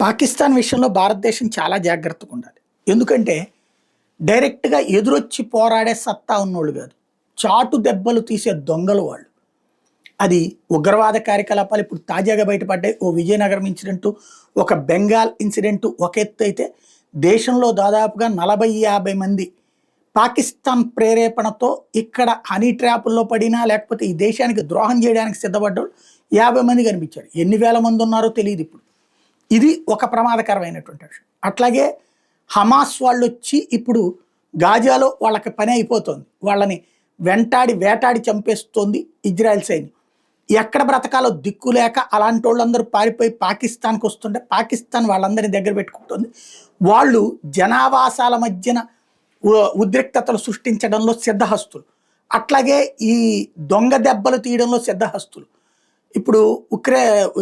పాకిస్తాన్ విషయంలో భారతదేశం చాలా జాగ్రత్తగా ఉండాలి. ఎందుకంటే డైరెక్ట్‌గా ఎదురొచ్చి పోరాడే సత్తా ఉన్నోళ్ళు కాదు. చాటు దెబ్బలు తీసే దొంగలు వాళ్ళు. అది ఉగ్రవాద కార్యకలాపాలు ఇప్పుడు తాజాగా బయటపడ్డాయి. ఓ విజయనగరం ఇన్సిడెంటు, ఒక బెంగాల్ ఇన్సిడెంటు ఒక ఎత్తైతే దేశంలో దాదాపుగా 40, 50 మంది పాకిస్తాన్ ప్రేరేపణతో ఇక్కడ హనీ ట్రాపుల్లో పడినా లేకపోతే ఈ దేశానికి ద్రోహం చేయడానికి సిద్ధపడ్డోళ్ళు 50 మంది కనిపించారు. ఎన్ని వేల మంది ఉన్నారో తెలియదు ఇప్పుడు. ఇది ఒక ప్రమాదకరమైనటువంటి విషయం. అట్లాగే హమాస్ వాళ్ళొచ్చి ఇప్పుడు గాజాలో వాళ్ళకి పని అయిపోతుంది. వాళ్ళని వెంటాడి వేటాడి చంపేస్తోంది ఇజ్రాయెల్ సైన్యం. ఎక్కడ బ్రతకాలో దిక్కు లేక అలాంటి వాళ్ళందరూ పారిపోయి పాకిస్తాన్కి వస్తుంటే పాకిస్తాన్ వాళ్ళందరినీ దగ్గర పెట్టుకుంటుంది. వాళ్ళు జనావాసాల మధ్యన ఉద్రిక్తతలు సృష్టించడంలో సిద్ధహస్తులు. అట్లాగే ఈ దొంగ దెబ్బలు తీయడంలో సిద్ధహస్తులు. ఇప్పుడు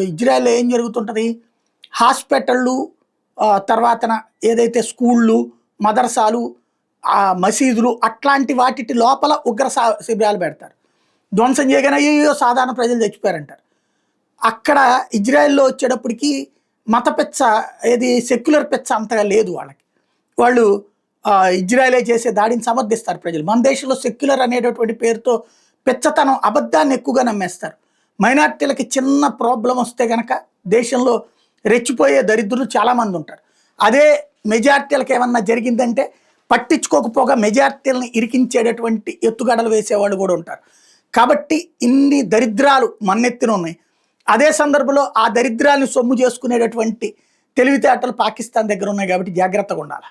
ఇజ్రాయెల్ ఏం జరుగుతుంటుంది, హాస్పిటళ్ళు, తర్వాతన ఏదైతే స్కూళ్ళు, మదర్సాలు, మసీదులు అట్లాంటి వాటి లోపల ఉగ్ర శిబిరాలు పెడతారు. ధ్వంసం చేయగానే అయ్యో సాధారణ ప్రజలు చచ్చిపోయారంటారు. అక్కడ ఇజ్రాయెల్లో వచ్చేటప్పటికి మత పెచ్చ, ఏది సెక్యులర్ పెచ్చ అంతగా లేదు వాళ్ళకి. వాళ్ళు ఇజ్రాయెలే చేసే దాడిని సమర్థిస్తారు ప్రజలు. మన దేశంలో సెక్యులర్ అనేటటువంటి పేరుతో పెచ్చతనం, అబద్ధాన్ని ఎక్కువగా నమ్మేస్తారు. మైనార్టీలకి చిన్న ప్రాబ్లం వస్తే కనుక దేశంలో రెచ్చిపోయే దరిద్రులు చాలామంది ఉంటారు. అదే మెజార్టీలకు ఏమన్నా జరిగిందంటే పట్టించుకోకపోగా మెజార్టీలను ఇరికించేటటువంటి ఎత్తుగడలు వేసేవాళ్ళు కూడా ఉంటారు. కాబట్టి ఇన్ని దరిద్రాలు మన్నెత్తిన ఉన్నాయి. అదే సందర్భంలో ఆ దరిద్రాన్ని సొమ్ము చేసుకునేటటువంటి తెలివితేటలు పాకిస్తాన్ దగ్గర ఉన్నాయి. కాబట్టి జాగ్రత్తగా ఉండాలి.